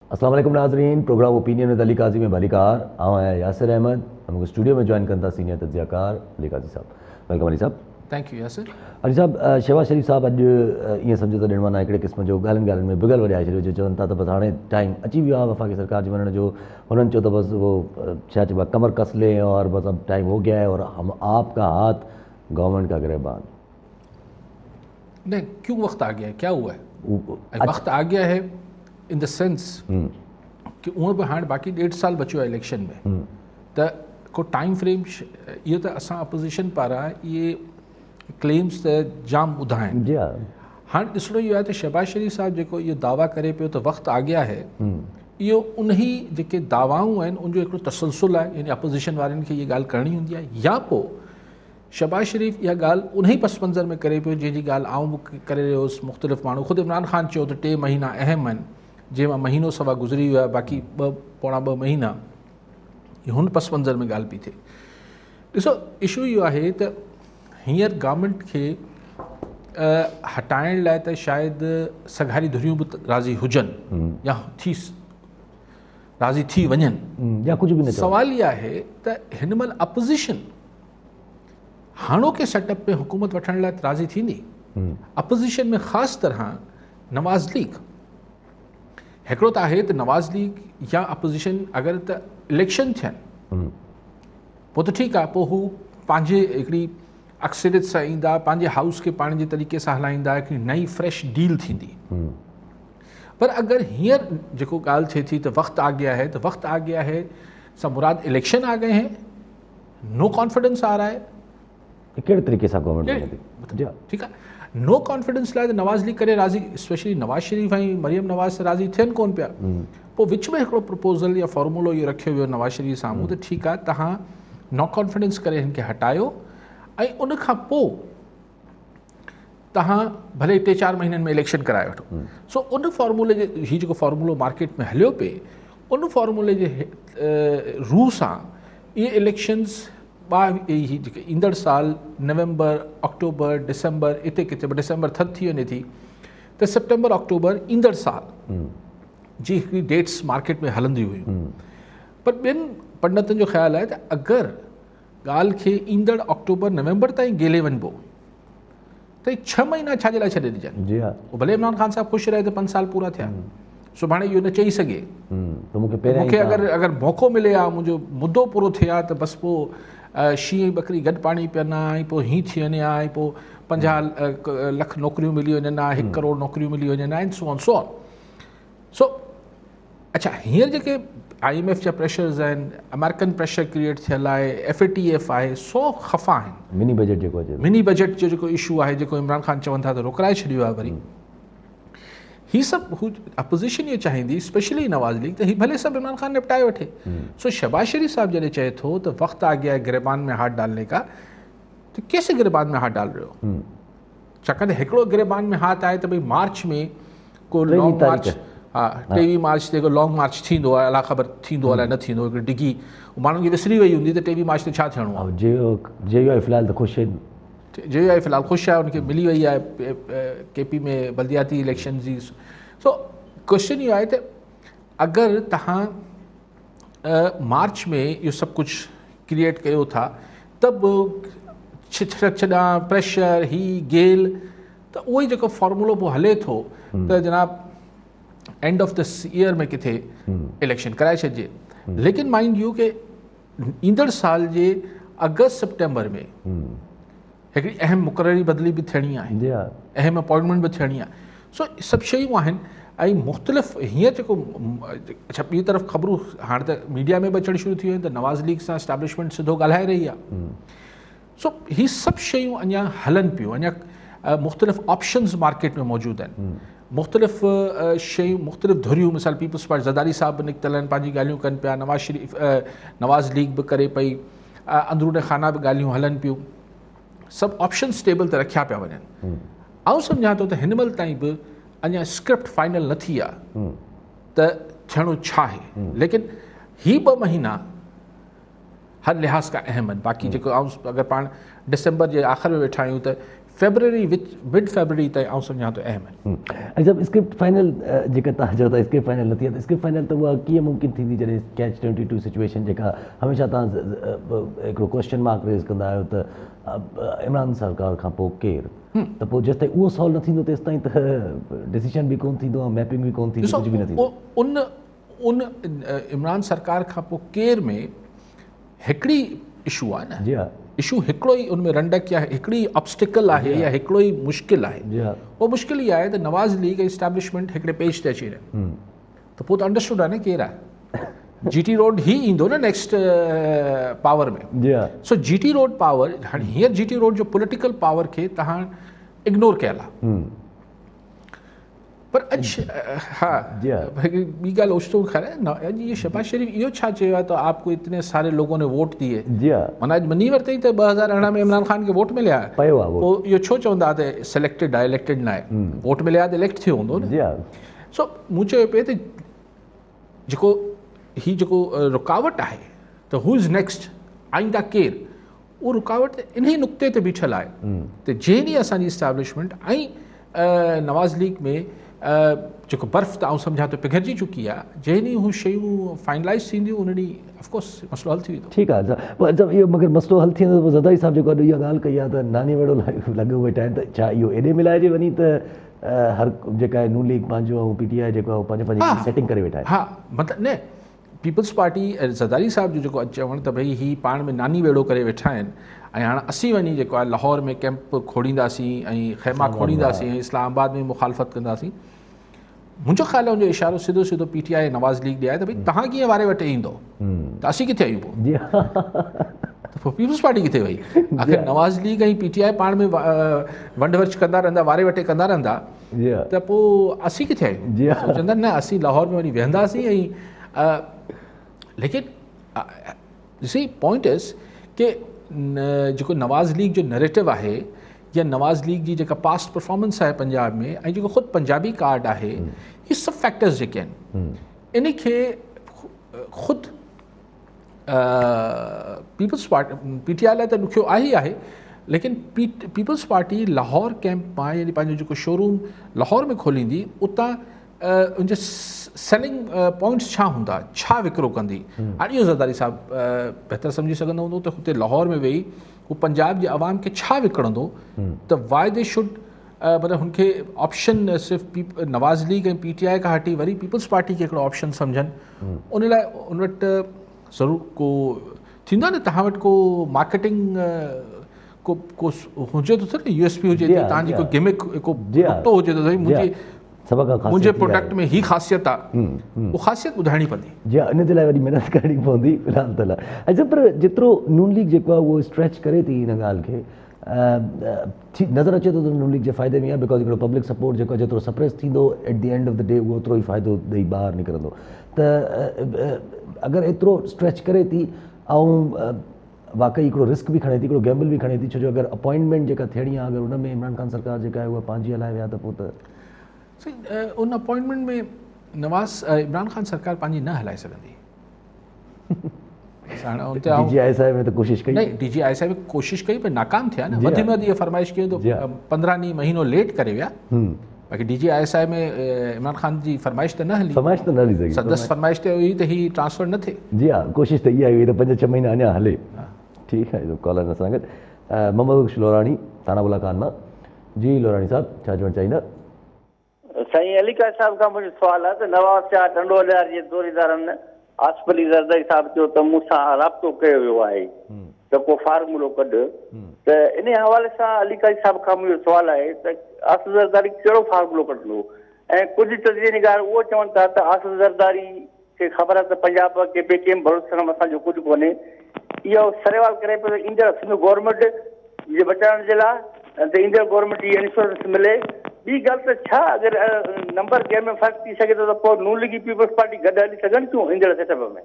अस्सलाम वालेकुम नाज़रीन, प्रोग्राम ओपिनियन विद अली काजी में भलीकार आया यासिर अहमद हमको स्टूडियो में ज्वाइन करता सीनियर तज्ज़ियाकार अली काजी साहब। वेलकम अली साहब। Thank you Yasir. अली साहब, शहबाज शरीफ साहब अॼु ईअं सम्झो त ॾिण माना हिकिड़े क़िस्म जो ॻाल्हियुनि में बिगल वॼाए छॾियो जो चवनि था त बसि हाणे टाइम अची वियो आहे वफ़ाक़ी सरकार जे वञण जो। हुननि चयो त बसि वो छा चइबो आहे कमर कस लें और बस अब टाइम हो गया है और हम आपका हाथ गवर्नमेंट का गिरबान। नहीं, क्यों वक्त आ गया है, क्या हुआ है? वक्त आ गया है इन द सेंस कि उहो बि हाणे बाक़ी 1.5 साल बचियो आहे इलेक्शन में, त को टाइम फ्रेम इहो त असां अपोज़िशन पारां इहे क्लेम्स त जाम ॿुधा आहिनि। जी हा, हाणे ॾिसणो इहो आहे त शहबाज शरीफ़ साहब जेको इहो दावा करे पियो त वक़्तु आ गया है, इहो उन्ही जेके दावाऊं आहिनि उनजो हिकिड़ो तसलसुल आहे, यानी अपोज़िशन वारनि खे इहा ॻाल्हि करणी हूंदी आहे, या पोइ शहबाज शरीफ़ इहा ॻाल्हि उन ई पस मंज़र में करे पियो जंहिंजी ॻाल्हि आउं बि करे रहियो हुउसि। मुख़्तलिफ़ माण्हू ख़ुदि इमरान ख़ान चयो त 3 महीना अहम आहिनि, जंहिंमां महीनो सवा गुज़री वियो आहे, बाक़ी पौणा 2 महीना इहा हुन पस मंज़र में ॻाल्हि पई थिए। ॾिसो, इशू इहो आहे त हींअर गवर्नमेंट खे हटाइण लाइ त शायदि सघारी धुरियूं बि राज़ी हुजनि या राज़ी थी वञनि, या कुझु बि न। सवाल इहा आहे त हिन महिल अपोज़िशन हाणोके सेटअप में हुकूमत वठण लाइ राज़ी थींदी? अपोज़िशन में ख़ासि तरह नवाज़ लीग हिकिड़ो त आहे त नवाज़ लीग या अपोज़िशन अगरि त इलेक्शन थियनि पोइ त ठीकु आहे, पोइ हू पंहिंजे हिकिड़ी अक्सरियत सां ईंदा, पंहिंजे हाउस खे पाण जे तरीक़े सां हलाईंदा, हिकिड़ी नई फ्रेश डील थींदी। पर अगरि हींअर जेको ॻाल्हि थिए थी त वक़्तु आ गया है, त वक़्तु आ गया है सां मुराद इलेक्शन आ गए हैं, नो कॉन्फिडेंस आ रहा है। कहिड़े तरीक़े सां गवर्नमेंट जी ठीकु आहे, नो कॉन्फिडेंस लाइ त नवाज़ लीग करे राज़ी, स्पेशली नवाज़ शरीफ़ ऐं मरियम नवाज़ सां राज़ी थियनि कोन पिया। पोइ विच में हिकिड़ो प्रपोज़ल या फॉर्मूलो इहो रखियो वियो नवाज़ शरीफ़ साम्हूं त ठीकु आहे, तव्हां नो कॉन्फिडेंस करे हिन खे हटायो ऐं उन खां पोइ तव्हां भले 3-4 महीननि में इलेक्शन कराए वठो। सो उन फॉर्मूले जे हीउ जेको फॉर्मूलो मार्केट में हलियो पिए, उन फॉर्मूले जे रूह सां इहे इलेक्शन्स जेके ईंदड़ साल नवंबर, अक्टूबर, दिसंबर, इते किथे बि दिसंबर थधि थी वञे थी त सितंबर, अक्टूबर ईंदड़ साल जी हिकिड़ी डेट्स मार्केट में हलंदी हुयूं। पर ॿियनि पंडितनि जो ख़्यालु आहे त अगरि ॻाल्हि खे ईंदड़ अक्टूबर, नवंबर ताईं गेले वञिबो त 6 महीना छाजे लाइ छॾे ॾिजनि। जी हा, भले इमरान ख़ान साहब ख़ुशि रहे त 5 साल पूरा थिया, सुभाणे इहो न चई सघे त मूंखे अगरि मौक़ो मिले हा, मुंहिंजो मुद्दो पूरो थिए हा त बसि पोइ शींहं बकरी गॾु पाणी पीअंदा, ऐं पोइ हीअं थी वञे हा, ऐं पोइ 50 लख नौकरियूं मिली वञनि हा, 1 करोड़ नौकरियूं मिली वञनि हा, and so on so on. So अच्छा, हींअर जेके IMF जा प्रेशर्स आहिनि, अमेरिकन प्रेशर क्रिएट थियल आहे, FATF आहे, सो ख़फ़ा आहिनि। मिनी बजट जेको आहे, मिनी बजट जो जेको इशू आहे, जेको इमरान ख़ान चवनि था त रोकाए छॾियो आहे वरी। ही सभु हू अपोज़िशन इहो चाहींदी, स्पेशली नवाज़ लीग, त ही भले सभु इमरान ख़ान निपटाए वठे। सो शहबाज शरीफ साहब जॾहिं चए थो त वक़्तु आ गया है गिरबान में हाथ डालने का, तो कैसे गिरबान में हाथ डाल रहे हो? छाकाणि हिकिड़ो गिरबान में हाथ आहे त भई मार्च में को लॉन्ग मार्च, हा 23 मार्च ते को लॉन्ग मार्च थींदो आहे, अला ख़बर थींदो अलाए न थींदो, हिकिड़ी डिगी माण्हुनि खे विसरी वई हूंदी त 23 मार्च ते छा थियणो आहे। जे फ़िलहाल त ख़ुशि आहिनि, जे फ़िलहाल ख़ुशि आहे, उनखे मिली वई आहे KP में बल्दियाती इलेक्शन जी। सो क्वेश्चन इहो आहे त अगरि तव्हां मार्च में इहो सभु कुझु क्रिएट कयो था, त बि छॾा प्रेशर ही गेल, त उहो ई जेको फॉर्मूलो पोइ हले थो त जनाब एंड ऑफ दिस ईयर में किथे इलेक्शन कराए छॾिजे। लेकिन माइंड यू के ईंदड़ साल जे अगस्त सितंबर में हिकिड़ी अहम मुक़ररी बदिली बि थियणी आहे, अहम अपॉइंटमेंट बि थियणी आहे। सो सभु शयूं आहिनि ऐं मुख़्तलिफ़ हीअं जेको अच्छा ॿी तरफ़ ख़बरूं हाणे त मीडिया में बि अचणु शुरू थी वियूं आहिनि त नवाज़ लीग सां एस्टेब्लिशमेंट सिधो ॻाल्हाए रही आहे। सो ही सभु शयूं अञा हलनि पियूं, अञा मुख़्तलिफ़ ऑप्शंस मार्केट में मौजूदु आहिनि, मुख़्तलिफ़ शयूं, मुख़्तलिफ़ धुरियूं। मिसाल पीपल्स पार्टी ज़रदारी साहब बि निकितल आहिनि, पंहिंजी ॻाल्हियूं कनि पिया, नवाज़ लीग बि करे पई, अंदरून खाना बि ॻाल्हियूं हलनि पियूं, सभु ऑप्शन्स टेबल ते रखिया पिया वञनि। आउं सम्झां थो त हिन महिल ताईं बि अञा स्क्रिप्ट फाइनल न थी आहे त थियणो छा आहे। लेकिन ही 2 महीना हर लिहाज़ खां अहम आहिनि। बाक़ी जेको अगरि पाण दिसंबर जे आख़िर में वेठा आहियूं त फेबररी मिड फेबररी ताईं आउं सम्झां थो अहम आहिनि। ऐं जब स्क्रिप्ट फाइनल जेका तव्हां चओ था स्क्रिप्ट फाइनल नथी आहे त स्क्रिप्ट फाइनल त उहा कीअं मुमकिन थींदी जॾहिं कैच 22 सिचुएशन जेका हमेशह तव्हां हिकिड़ो क्वेश्चन मार्क रेज़ कंदा आहियो त इमरान सरकार खां पोइ केरु, त पोइ जेसि ताईं उहो सॉल्व न थींदो तेसि ताईं त डिसीजन बि कोन थींदो ऐं मैपिंग बि कोन थींदी, कुझु बि न थींदो। उन इमरान सरकार खां पोइ केर में हिकिड़ी इशू आहे न, जी हा, इशू हिकिड़ो ई उनमें रंडक या हिकिड़ी ऑब्स्टिकल आहे या हिकिड़ो ई मुश्किल आहे। जी हा, उहो मुश्किल ई आहे त नवाज़ लीग एस्टैब्लिशमेंट हिकिड़े पेज ते अची रहिया, त पोइ त अंडरस्टूड आहे न केरु आहे। GT रोड ई ईंदो न नेक्स्ट पावर में। जी हा, सो GT रोड पावर, हाणे हींअर GT रोड जो पॉलिटिकल पावर खे तव्हां इग्नोर कयल आहे, पर अॼु हा जी हा, ॿी ॻाल्हि ओचितो ख़ैर अॼु इहो शहबाज शरीफ़ इहो छा चयो आहे त आपको इतने सारे लोगों ने वोट दिए, जी हा, माना अॼु मञी वरितई त 2018 में इमरान ख़ान खे वोट मिलिया आहे, पियो आहे उहो। पोइ इहो छो चवंदा त सिलेक्टेड आहे इलेक्टेड न आहे, वोट मिलिया त इलेक्ट थियो हूंदो न। जी हा, सो मूं चयो पिए त जेको रुकावट आहे त हू इज़ नेक्स्ट, आईंदा केरु, उहो रुकावट इन्ही नुक़्ते ते बीठल आहे त जंहिं ॾींहुं असांजी इस्टेब्लिशमेंट ऐं नवाज़ लीग में जेको बर्फ़ त आउं सम्झां थो पिघिरजी चुकी आहे, जंहिं ॾींहुं हू शयूं फाइनलाइज़ थींदियूं उन ॾींहुं ऑफकोर्स मसइलो हल थी वेंदो। ठीकु आहे। पोइ जब इहो मगर मसइलो हल थी वेंदो, पोइ ज़रदारी साहिबु जेको अॼु इहा ॻाल्हि कई आहे त नानी वेड़ो लॻो वेठा आहिनि, त छा इहो एॾे मिलाइजे वञी त हर जेका आहे नून लीग पंहिंजो ऐं PTI जेको आहे पंहिंजे पंहिंजी सेटिंग करे वेठा आहिनि। हा मतिलबु न पीपल्स पार्टी ज़रदारी साहिब जो जेको चवणु त भई ही पाण में नानी वेड़ो करे वेठा आहिनि ऐं हाणे असीं वञी जेको आहे लाहौर में कैंप खोड़ींदासीं ऐं ख़ैमा खोड़ींदासीं ऐं इस्लामाबाद में मुखालफ़त कंदासीं, मुंहिंजो ख़्यालु आहे उनजो इशारो सिधो सिधो PTI नवाज़ लीग ॾे आहे त भई तव्हां कीअं वारे वटि ईंदो त असीं किथे आहियूं, पोइ जी हा, त पोइ पीपल्स पार्टी किथे वई। आख़िर नवाज़ लीग ऐं PTI पाण में वंड वर्च कंदा रहंदा, वारे वटे कंदा रहंदा, जी हा, त पोइ असीं किथे आहियूं। जी हा, चवंदा न असीं लाहौर में वञी वेहंदासीं ऐं लेकिन ॾिसी पॉइंट इज़ कि जेको नवाज़ लीग जो नैरेटिव आहे या नवाज़ लीग जी जेका पास्ट परफॉर्मेंस आहे पंजाब में ऐं जेको ख़ुदि पंजाबी कार्ड आहे, इहे सभु फैक्टर्स जेके आहिनि इन खे ख़ुदि पीपल्स पार्टी PTI लाइ त ॾुखियो आहे ई आहे, लेकिन पीपल्स पार्टी लाहौर कैंप मां यानी पंहिंजो जेको शोरूम लाहौर में खोलींदी, उतां उनजे सेलिंग पॉइंट्स छा हूंदा, छा विकिरो कंदी, हाणे इहो ज़रदारी साहिबु बहितर सम्झी सघंदो हूंदो त हुते लाहौर में वेही हू पंजाब जे अवाम खे छा विकिणंदो, त वाई दे शुड मतिलबु हुनखे ऑप्शन सिर्फ़ु नवाज़ लीग ऐं PTI खां हटी वरी पीपल्स पार्टी खे हिकिड़ो ऑप्शन सम्झनि, उन लाइ उन वटि ज़रूरु को थींदो आहे न, तव्हां वटि को मार्केटिंग को हुजे थो न, USP हुजे थी, तव्हांजी को गिमिक को नुक़्तो हुजे थो, मुंहिंजे प्रोडक्ट में ही ख़ासियत आहे, उहा ख़ासियत ॿुधाइणी पवंदी। जी हा, इन जे लाइ वरी महिनत करणी पवंदी फ़िलहाल त लाइ। अच्छा, पर जेतिरो नून लीग जेको आहे उहो स्ट्रेच करे थी हिन ॻाल्हि खे, नज़र अचे थो त नून लीग जे फ़ाइदे में आहे, बिकॉज हिकिड़ो पब्लिक सपोर्ट जेको आहे जेतिरो सप्रेस थींदो at the end of the day उहो ओतिरो ई फ़ाइदो ॾेई ॿाहिरि निकिरंदो। त अगरि एतिरो स्ट्रेच करे थी ऐं वाक़ई हिकिड़ो रिस्क बि खणे थी, हिकिड़ो गैम्बल बि खणे थी, छो जो अगरि अपॉइंटमेंट जेका थियणी आहे अगरि हुन में इमरान ख़ान सरकार जेका आहे उहा पंहिंजी हलाए विया त पोइ त उन अपॉइंटमेंट में इमरान ख़ान सरकार पंहिंजी न हलाए सघंदी। DGI में त कोशिशि कई, नहीं DGI में कोशिशि कई पर नाकाम थिया न, वधि में वधि इहा फरमाइश कयो त 15 ॾींहं महीनो लेट करे विया, बाक़ी DGI में इमरान ख़ान जी फरमाइश त न हली, फरमाइश त न हली सघी, सदस्य फरमाइश ते हुई त ही ट्रांसफर न थिए। जी हा, कोशिशि त इहा हुई त 5-6 महीना अञा हले। ठीकु आहे, कॉलर सां गॾु मोहम्मद बख्श लोराणी थाना मुलाकात मां। जी लोराणी साहिबु, छा चवणु चाहींदा? साईं अलीकाश साहिब खां मुंहिंजो सुवालु आहे त नवाज़ शाह ढंडोलियार जे दौरीदारनि आसिफ अली ज़रदारी साहिबु चयो त मूंसां राब्तो कयो वियो आहे त को फार्मूलो कढु, त इन हवाले सां अलीकाश साहिब खां मुंहिंजो सुवालु आहे त आसिफ ज़रदारी कहिड़ो फार्मूलो कढंदो, ऐं कुझु तजवीज़गार उहो चवनि था त आसिफ ज़रदारी खे ख़बर आहे त पंजाब के ॿिए कंहिं भरोसे असांजो कुझु कोन्हे, इहो सरेवाल करे पियो त ईंदड़ सिंध गवर्नमेंट जे बचाइण जे लाइ त ईंदड़ गवर्नमेंट जी इंश्योरेंस मिले। ॿी ॻाल्हि त छा अगरि नंबर गेम में फ़र्क़ु थी सघे थो त पोइ नून लीग पीपल्स पार्टी गॾु हली सघनि थियूं ईंदड़ सेटअप में?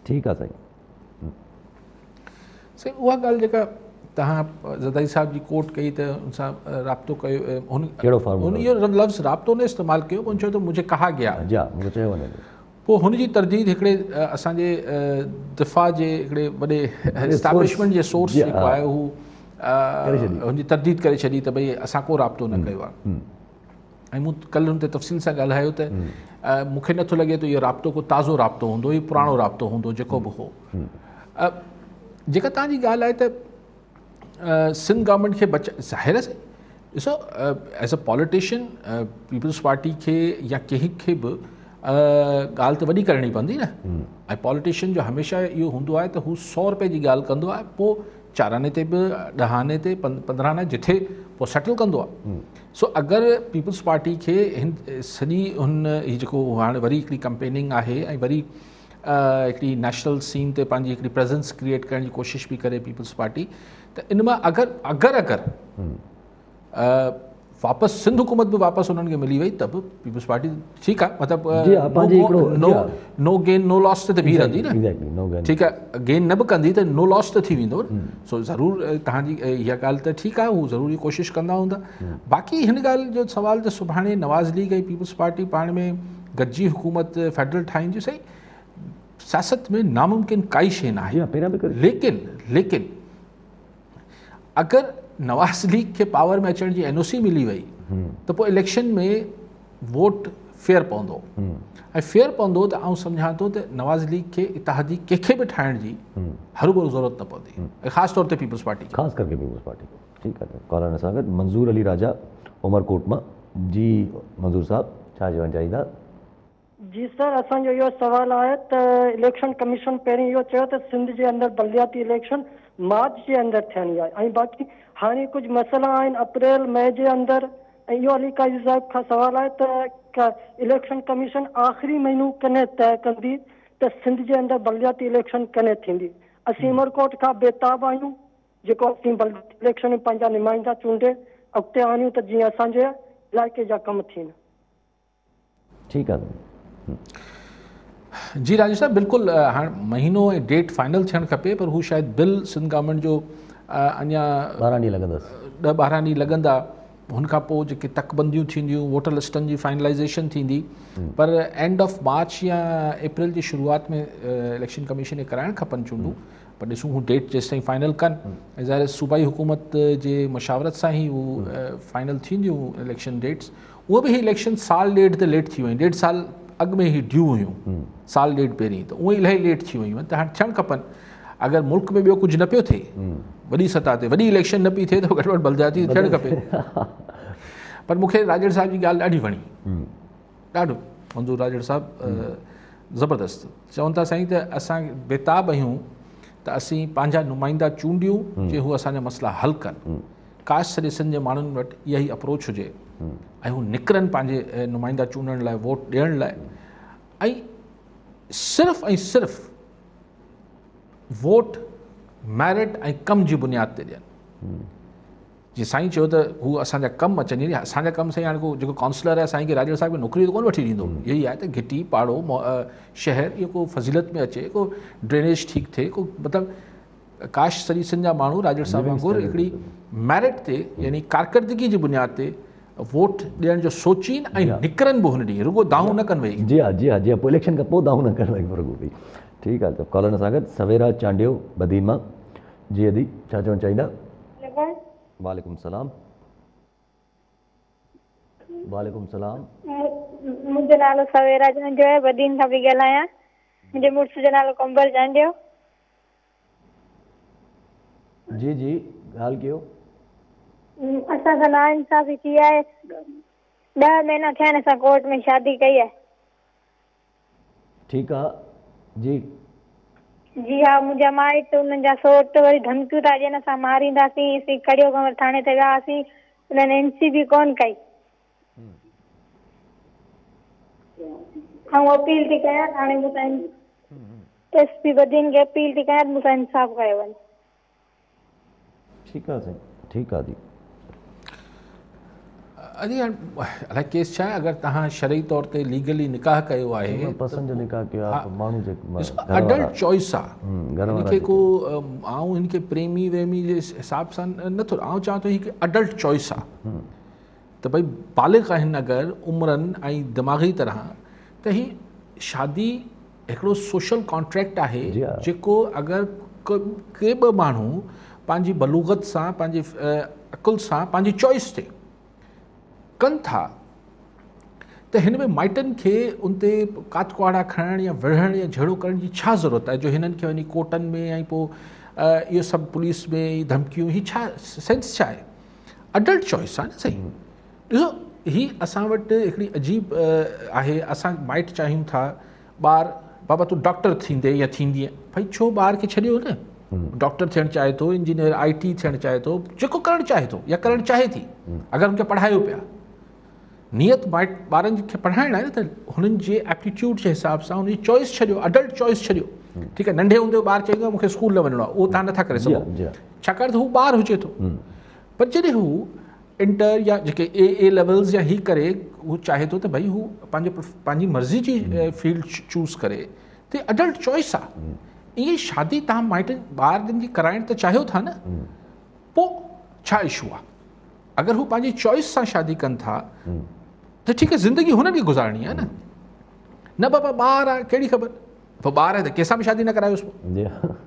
ठीकु आहे साईं, उहा ॻाल्हि जेका तव्हां ज़रदारी साहिब जी कोट कई त हुन सां राब्तो कयो, हुन इहो लफ़्ज़ राब्तो न इस्तेमालु कयो, हुन चयो त मुंहिंजे कहा गया, चयो वञे, पोइ हुनजी तरदीद हिकिड़े असांजे दिफ़ा जे हिकिड़े वॾे एस्टैब्लिशमेंट जे सोर्स जेको आहे हू हुनजी तरदीद करे छॾी त भई असां को राब्तो न कयो आहे। ऐं मूं कल्ह हुन ते तफ़सील सां ॻाल्हायो त मूंखे नथो लॻे त इहो राब्तो को ताज़ो राब्तो हूंदो, इहो पुराणो राब्तो हूंदो जेको बि हो। जेका तव्हांजी ॻाल्हि आहे त सिंध गवर्नमेंट खे ज़ाहिर आहे ॾिसो as a politician Peoples Party खे या कंहिंखे बि ॻाल्हि त वॾी करणी पवंदी न। ऐं पॉलिटिशियन जो हमेशह इहो हूंदो आहे त हू 100 रुपए जी ॻाल्हि कंदो आहे, पोइ 4 आने ते बि 10 आने ते 15 आने जिथे पोइ सेटल कंदो आहे। सो अगरि पीपल्स पार्टी खे हिन सॼी हुन हीअ जेको हाणे वरी हिकिड़ी कंपेनिंग आहे ऐं वरी हिकिड़ी नेशनल सीन ते पंहिंजी हिकिड़ी प्रेजेंस क्रिएट करण जी कोशिशि बि करे पीपल्स पार्टी, त इन मां अगरि वापसि सिंध हुकूमत बि वापसि उन्हनि खे मिली वई त बि पीपल्स पार्टी ठीकु आहे, मतिलबु नो गेन नो लॉस ते बीह रहंदी न। ठीकु आहे, गेन न बि कंदी त नो लॉस त थी वेंदो न। सो ज़रूरु तव्हांजी इहा ॻाल्हि त ठीकु आहे, हू ज़रूरी कोशिशि कंदा हूंदा। बाक़ी हिन ॻाल्हि जो सवाल त सुभाणे नवाज़ लीग ऐं पीपल्स पार्टी पाण में गॾिजी हुकूमत फेडरल ठाहींदियूं, सही सियासत में नामुमकिन काई शइ न आहे। लेकिन अगरि नवाज़ लीग खे पावर में अचण जी NOC मिली वई त पोइ इलेक्शन में वोट फेयर पवंदो, ऐं फेयर पवंदो त आउं सम्झां थो त नवाज़ लीग खे इतिहादी कंहिंखे बि ठाहिण जी हरूभरू ज़रूरत न पवंदी, ऐं ख़ासि तौर ते पीपल्स पार्टी, ख़ासि करके पीपल्स पार्टी। ठीकु आहे, कॉलर सां गॾु मंज़ूर अली राजा उमरकोट मां। जी मंज़ूर साहब, छा चवणु चाहींदा? जी सर, असांजो इहो सुवाल आहे त इलेक्शन कमीशन पहिरीं इहो चयो त सिंध जे अंदरि बलदियाती इलेक्शन मार्च जे अंदरि थियणी आहे, ऐं बाक़ी हाणे कुझु मसइला आहिनि अप्रैल मई जे अंदरि। ऐं इहो अली काज़ी साहिब खां सुवाल आहे त इलेक्शन कमीशन आख़िरी महीनो कॾहिं तय कंदी त सिंध जे अंदरि बलदियाती इलेक्शन कॾहिं थींदी? असीं उमरकोट खां बेताब आहियूं जेको असीं बलदियाती इलेक्शन में पंहिंजा नुमाइंदा चूंडे अॻिते आणियूं त जीअं असांजे इलाइक़े जा कम थियनि। ठीकु आहे जी राजेश साहब, बिल्कुलु हाणे महीनो ऐं डेट फाइनल थियणु खपे, पर हू शायदि बिल सिंध गवर्नमेंट जो अञा 12 ॾींहं लॻंदसि, 10-12 ॾींहं लॻंदा। हुनखां पोइ जेके तकबंदियूं थींदियूं, वोटर लिस्टनि जी फाइनलाइज़ेशन थींदी, पर एंड ऑफ मार्च या अप्रैल जी शुरूआति में इलेक्शन कमीशन खे कराइणु खपनि चूंडूं। पर ॾिसूं हू डेट जेसि ताईं फाइनल कनि, ऐं ज़ाहिर सूबाई हुकूमत जे मशावरत सां ई उहो फाइनल थींदियूं इलेक्शन डेट्स। उहे बि इलेक्शन साल ॾेढ ते लेट थी वियूं, 1.5 साल अॻु में ई ड्यू हुयूं, साल ॾेढ पहिरीं, त उहे इलाही लेट थी वियूं आहिनि। त हाणे थियणु खपनि। अगरि मुल्क में ॿियो कुझु न पियो थिए, वॾी सतह ते वॾी इलेक्शन न पई थिए, त घटि में घटि बलदियाती थियणु खपे। पर मूंखे राजड़ साहिब जी ॻाल्हि ॾाढी वणी, ॾाढो मंज़ूर राजड़ साहिबु ज़बरदस्त चवनि था साईं त असां बेताब आहियूं त असीं पंहिंजा नुमाइंदा चूंडियूं जे हू असांजा मसइला हल कनि। काश सॼे सिंध जे माण्हुनि वटि इहा ई अप्रोच हुजे ऐं हू निकिरनि पंहिंजे नुमाइंदा चूंडण लाइ, वोट ॾियण लाइ, ऐं सिर्फ़ु वोट मैरिट ऐं कम जी बुनियाद ते ॾियनि। जीअं साईं चयो त हू असांजा कम अचनि, यानी असांजा कम साईं हाणे को जेको काउंसलर आहे साईं खे राजड़ साहिब खे नौकिरी त कोन वठी ॾींदो, इहो ई आहे त घिटी पाड़ो शहर इहो को फज़ीलत में अचे, को ड्रेनेज ठीकु थिए, को मतिलबु काश सॼी सिंध जा माण्हू राजड़ साहिब वांगुरु हिकिड़ी मैरिट ते यानी कारकर्दगी जी बुनियाद ते वोट ॾियण जो सोचीनि ऐं निकिरनि बि हुन ॾींहुं, रुगो दाहूं न कनि वेही। जी हा, पोइ इलेक्शन खां पोइ दाहूं न कनि वेही रुगो बि। ठीकु आहे, त कॉलर सां गॾु सवेरा चांडियो बदीन मां। जी अदी, छा चवणु चाहींदा? वालेकुम सलाम। वालेकुम सलाम। मुंहिंजो नालो सवेरा चांडियो आहे, बदीन खां पई ॻाल्हायां। मुंहिंजे मुड़ुस जो नालो कंबर चांडियो। जी जी, ॻाल्हि कयो। असां सां नाइंसाफ़ी थी आहे, 10 महीना थिया आहिनि, असां कोर्ट में शादी कई आहे। ठीकु आहे, जी जी हा, मुंहिंजा माइट उन्हनि जा सौट वरी धमकियूं था ॾियनि, असां मारींदासीं, कड़ियो कंवर थाणे ते वियासीं, उन्हनि NC बि कोन कई। ऐं अपील थी कयां हाणे मूंसां SP बदीन खे अपील थी कयां मूंसां इंसाफ़ कयो वञे। ठीकु आहे साईं, ठीकु आहे दी। अॼु अलाए केस छा आहे, अगरि तव्हां शरई तौर ते लीगली निकाह कयो आहे, पसंदि जो निकाह कयो आहे, माण्हू जे अडल्ट चॉइस आहे, हिनखे को आऊं हिनखे प्रेमी वेमी जे हिसाब सां नथो, आऊं चवां थो हिकु अडल्ट चॉइस आहे त भई बालिग़ आहिनि अगरि उमिरनि ऐं दिमाग़ी तरह, त ही शादी हिकिड़ो सोशल कॉन्ट्रैक्ट आहे जेको अगरि के ॿ माण्हू पंहिंजी बलूगत सां पंहिंजी अकुल सां पंहिंजी चॉइस ते कनि था त हिन में माइटनि खे उन ते कातकुआड़ा खणण या विढ़ण या झेड़ो करण जी छा ज़रूरत आहे जो हिननि खे वञी कोर्टनि में ऐं पोइ इहो सभु पुलिस में धमकियूं ही छा सेंस छा आहे? अडल्ट चॉइस आहे न सही। ॾिसो ही असां वटि हिकिड़ी अजीब आहे, असां माइट चाहियूं था ॿार बाबा तूं डॉक्टर थींदे या थींदीअ, भई छो ॿार खे छॾियो न, डॉक्टर थियणु चाहे थो, इंजीनियर IT थियणु चाहे थो, जेको करणु चाहे थो या करणु चाहे थी, अगरि हुनखे पढ़ायो पिया, नियत माइट ॿारनि खे पढ़ाइणु आहे न त हुननि जे एप्टीट्यूड जे हिसाब सां हुनजी चॉइस छॾियो, अडल्ट चॉइस छॾियो। ठीकु आहे, नंढे हूंदे ॿार चईंदो मूंखे स्कूल न वञिणो आहे, उहो तव्हां नथा करे सघो छाकाणि त हू ॿार हुजे थो। पर जॾहिं हू इंटर या जेके A लेवल्स या ही करे हू चाहे थो त भई हू पंहिंजी मर्ज़ी जी फील्ड चूज़ करे त अडल्ट चॉइस आहे। ईअं शादी तव्हां माइटनि ॿारनि जी कराइण त चाहियो था न, पोइ छा इशू आहे? अगरि हू पंहिंजी चॉइस सां शादी कनि था त ठीकु आहे, ज़िंदगी हुननि खे गुज़ारणी आहे न बाबा ॿार आहे कहिड़ी ख़बर, पोइ ॿार आहे त कंहिंसां बि शादी न करायोसि,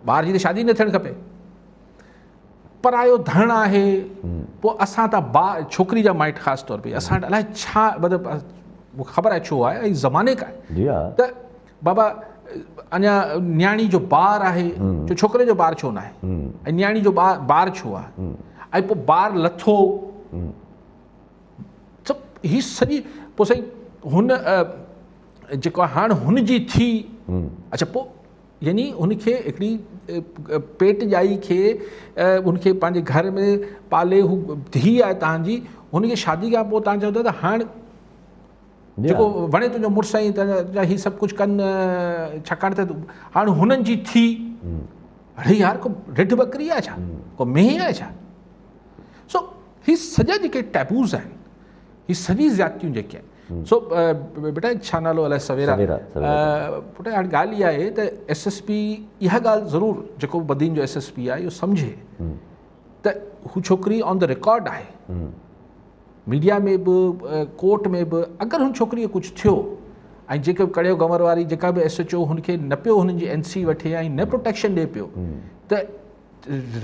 ॿार जी त शादी न थियणु खपे, परायो धन आहे। पोइ असां त छोकिरी जा माइट ख़ासि तौर ते असां वटि अलाए छा मतिलबु ख़बर आहे छो आहे, ऐं ज़माने का आहे त बाबा अञा न्याणी जो ॿार आहे, जो छोकिरे जो ॿार छो न आहे, ऐं न्याणी जो ॿार छो आहे, ऐं पोइ ॿार लथो ही सॼी पोइ साईं हुन जेको आहे हाणे हुनजी थी। अच्छा पोइ यानी हुनखे हिकिड़ी पेट ॼाई खे उनखे पंहिंजे घर में पाले, हू धीउ आहे तव्हांजी, हुनखे शादी खां पोइ तव्हां चओ था त हाणे जेको वणे तुंहिंजो मुड़ुसु ऐं तुंहिंजा ही सभु कुझु कनि छाकाणि त हाणे हुननि जी थी। अड़े यार को रिढ बकरी आहे छा, को मेंहीं आहे छा? सो ही सॼा जेके टैबूज़ आहिनि, ही सॼी ज़्यादतियूं जेके आहिनि। सो बेटा छा नालो अलाए सवेरा पुटु हाणे ॻाल्हि इहा आहे त SSP इहा ॻाल्हि ज़रूरु जेको बदीन जो SSP आहे इहो सम्झे त हू छोकिरी ऑन द रिकॉर्ड आहे, मीडिया में बि कोर्ट में बि अगरि हुन छोकिरीअ कुझु थियो ऐं जेके कड़ियो गंवर वारी जेका बि SHO हुनखे न पियो हुननि जी NC वठे ऐं न प्रोटेक्शन ॾिए पियो त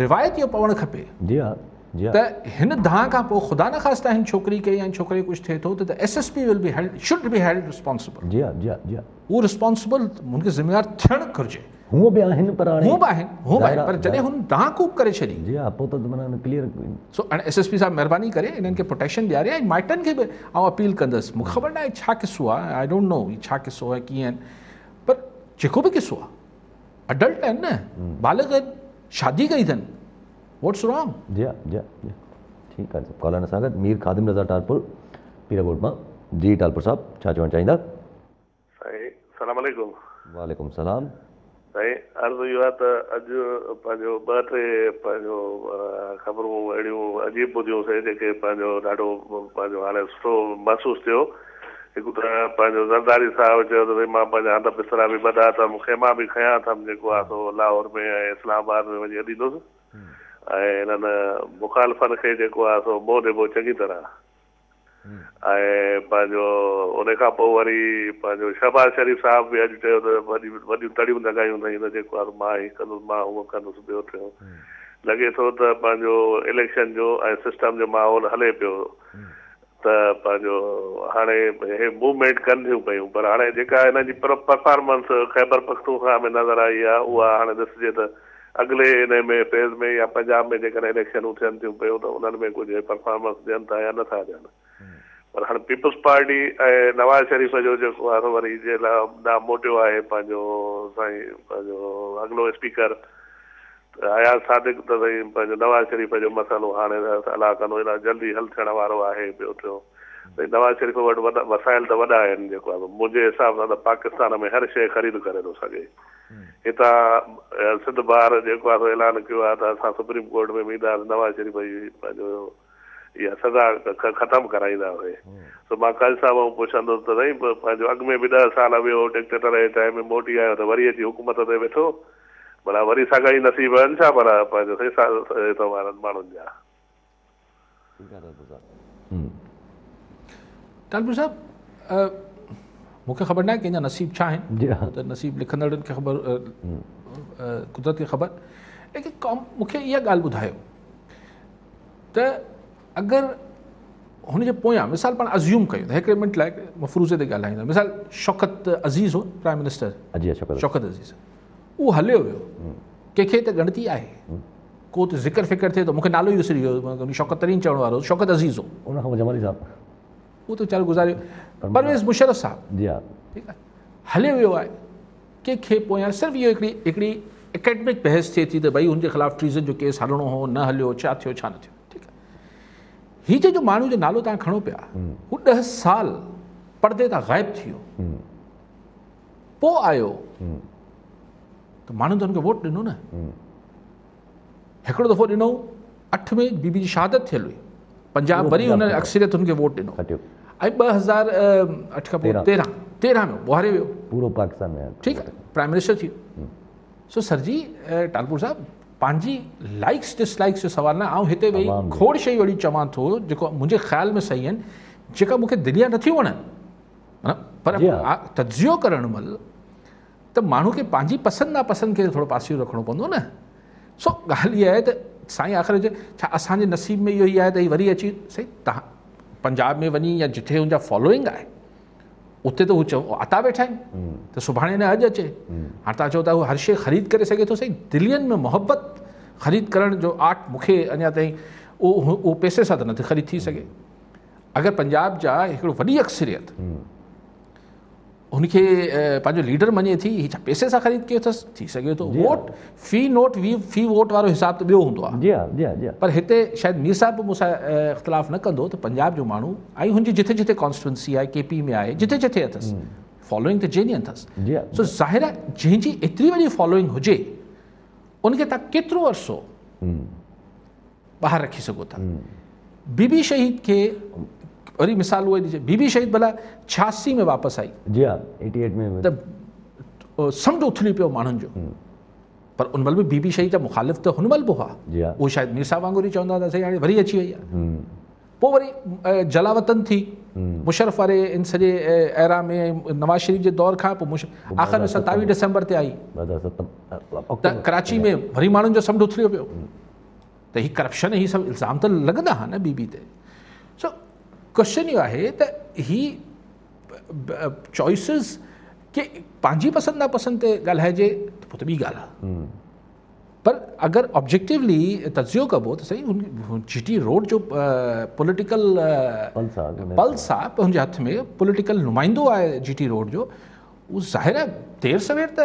रिवायत इहो पवणु खपे त हिन धां खां पोइ ख़ुदा न ख़ास्ता हिन छोकिरी खे या छोकिरे कुझु थिए थो त SSP will be held, should be held responsible. उहो रिस्पॉन्सिबल हुनखे ज़िम्मेदार थियणु घुरिजे। हूअ बि आहिनि पर जॾहिं हुन दां कूप करे छॾी पोइ त माना क्लियर। सो हाणे SSP साहिबु महिरबानी करे हिननि खे प्रोटेक्शन ॾियारे ऐं माइटनि खे बि आउं अपील कंदुसि। मूंखे ख़बर न आहे छा किसो आहे, आई डोंट नो छा किसो आहे कीअं आहिनि, पर जेको बि किसो आहे अडल्ट आहिनि न, बालिग़ आहिनि, शादी कई अथनि, व्हाट्स रॉन्ग? ठीकु आहे। कॉलर सां गॾु मीर ख़ादिम रज़ा टालपुर पीराकोट मां। जी टालपुर साहिबु छा चवणु चाहींदा? साईं सलाम अलैकुम। वालेकुम सलाम। साईं अर्ज़ु इहो आहे त अॼु पंहिंजो 2-3 पंहिंजो ख़बरूं अहिड़ियूं अजीब ॿुधियूंसीं जेके पंहिंजो ॾाढो पंहिंजो हाणे सुठो महसूसु थियो। हिकु त पंहिंजो ज़रदारी साहिबु चयो त भई मां पंहिंजा हंध बिस्तरा बि ॿधा त मूंखे मां बि खयां अथमि जेको आहे सो लाहौर में ऐं इस्लामाबाद में वञी ॾींदुसि ऐं हिननि मुखालफ़नि खे जेको आहे सो मोह ॾिबो चङी तरह। ऐं पंहिंजो उन खां पोइ वरी पंहिंजो शहबाज़ शरीफ़ साहिबु बि अॼु चयो त वॾियूं तड़ियूं लॻायूं अथई त जेको आहे मां ही कंदुसि, मां उहो कंदुसि। ॿियो थियो लॻे थो त पंहिंजो इलेक्शन जो ऐं सिस्टम जो माहौल हले पियो त पंहिंजो हाणे हे मूवमेंट कनि थियूं पियूं, पर हाणे जेका हिन जी परफॉर्मेंस ख़ैबर पख्तूनख्वा में नज़र आई आहे उहा हाणे ॾिसिजे त अॻिले हिन में फेज़ में या पंजाब में जेकॾहिं इलेक्शनूं थियनि थियूं पियूं त उन्हनि में कुझु परफॉर्मेंस ॾियनि था या नथा ॾियनि। पर हाणे पीपल्स पार्टी ऐं नवाज़ शरीफ़ जो जेको आहे वरी जे लाइ मोटियो आहे पंहिंजो साईं पंहिंजो अॻिलो स्पीकर अयाज़ सादिक त साईं पंहिंजो नवाज़ शरीफ़ जो मसइलो हाणे अलाह कंदो हेॾा जल्दी हल थियण वारो आहे। ॿियो थियो भई नवाज़ शरीफ़ वटि वॾा वसाइल त वॾा आहिनि, जेको आहे मुंहिंजे हिसाब सां त पाकिस्तान में हर शइ ख़रीद करे थो सघे। हितां सिंध बार जेको आहे ऐलान कयो आहे त असां सुप्रीम कोर्ट में वेंदा नवाज़ शरीफ़ जी पंहिंजो इहा सज़ा ख़तमु कराईंदा हुए। सो मां कल सां पुछंदुसि त साईं पंहिंजो अॻु में बि 10 साल वियो डिक्टेटर जे टाइम में मोटी आयो त वरी अची हुकूमत ते वेठो, भला वरी साॻा ई नसीब आहिनि छा भला पंहिंजो वारनि माण्हुनि जा? टालपुर साहिबु मूंखे ख़बर न आहे कंहिंजा नसीब छा आहिनि, त नसीब लिखंदड़नि खे ख़बर, कुदरत खे ख़बर। लेकिन मूंखे इहा ॻाल्हि ॿुधायो त अगरि हुनजे पोयां मिसाल पाण अज़्यूम कयूं त हिकिड़े मिंट लाइ मफ़रूज़े ते ॻाल्हाईंदा, मिसाल शौकत अज़ीज़ हो प्राइम मिनिस्टर, शौकत अज़ीज़, उहो हलियो वियो, कंहिंखे त ॻणती आहे, को त ज़िक्र फ़िक्र थिए थो, मूंखे नालो ई विसरी वियो, शौकत तरीन चवण वारो शौकत अज़ीज़ हो, उन खां पोइ जमाली साहब, उहो त वीचारो गुज़ारियो, परवेज़ मुशर्रफ साहब, जी हा, ठीकु आहे, हलियो वियो आहे, कंहिंखे पोयां सिर्फ़ु इहो हिकिड़ी एकेडमिक बहस थिए थी त भई हुनजे ख़िलाफ़ु ट्रीज़न जो केस हलणो हो, न हलियो, छा थियो छा न थियो, ठीकु आहे। हीअ जो माण्हू जो नालो तव्हां खणो पिया, हू 10 साल पर्दे तां ग़ाइबु थी वियो, पोइ आयो त माण्हू त हुनखे वोट ॾिनो न, हिकिड़ो दफ़ो ॾिनो 8 में बीबी जी शहादत थियल हुई, पंजाब वरी हुन अक्सरियत हुनखे वोट ॾिनो, ऐं 2008 खां पोइ 13 में ॿुहारे वियो पूरो पाकिस्तान में, ठीकु आहे, प्राइम मिनिस्टर थी वियो। सो सर जी टालपुर साहब, पंहिंजी लाइक्स डिसलाइक्स जो सवाल न, आउं हिते वेही खोड़ शयूं अहिड़ी चवां थो जेको मुंहिंजे ख़्याल में सही आहिनि, जेका मूंखे दिलिया नथियूं वणनि, पर तजियो करण महिल त माण्हू खे पंहिंजी पसंदि नापसंदि खे थोरो पासियो रखिणो पवंदो न। सो ॻाल्हि इहा आहे त साईं आख़िर जे छा असांजे नसीब में इहो ई आहे त हीअ वरी अची सही तव्हां पंजाब में वञी या जिथे हुनजा फॉलोइंग आहे उते त हू चओ आता वेठा आहिनि त सुभाणे न अॼु अचे, हाणे तव्हां चओ था हू हर शइ ख़रीद करे सघे थो, सही दिलियनि में मोहबत ख़रीद करण जो आर्ट मूंखे अञा ताईं उहो पैसे सां त नथी ख़रीद थी सघे। अगरि पंजाब जा हिकिड़ो वॾी अक्सरियत हुनखे पंहिंजो लीडर मञे थी, हीअ छा पैसे सां ख़रीद कयो अथसि, थी सघे थो वोट फी वोट वारो हिसाब त ॿियो हूंदो आहे, पर हिते शायदि मीर साहिब मूंसां इख़्तिलाफ़ न कंदो त पंजाब जो माण्हू ऐं हुनजी जिथे जिथे कॉन्स्टिट्यूंसी आहे, KP में आहे, जिथे जिथे अथसि फॉलोइंग त जेन्युइन अथसि, सो ज़ाहिर आहे जंहिंजी एतिरी वॾी फॉलोइंग हुजे उनखे तव्हां केतिरो अरसो ॿाहिरि रखी सघो था। बीबी शहीद खे वरी मिसाल उहा ॾिजे, बीबी शहीद भला 86 में वापसि आई, जी हा 88 में त समुंड उथली पियो माण्हुनि जो, पर उन महिल बि बीबी शहीद जा मुखालिफ़ त हुन महिल बि हुआ, उहो शायदि मीर साहिब वांगुरु ई चवंदा त सही हाणे वरी अची वई आहे, पोइ वरी जलावतन थी मुशर्रफ वारे इन सॼे एरा में नवाज़ शरीफ़ जे दौर खां पोइ आख़िर में 27 डिसंबर ते आई त कराची में वरी माण्हुनि जो समुंड उथलियो पियो, त हीअ करप्शन हीअ सभु इल्ज़ाम त लॻंदा हा न बीबी ते। सो क्वेश्चन इहो आहे त ही चॉइसिस के पंहिंजी पसंदि नापसंदि ते ॻाल्हाइजे त पोइ त ॿी ॻाल्हि आहे, पर अगरि ऑब्जेक्टिवली तजियो कबो त सही GT रोड जो पॉलिटिकल पल्स आहे हुनजे हथ में, पॉलिटिकल नुमाइंदो आहे GT रोड जो, उहो ज़ाहिर आहे देर सवेर त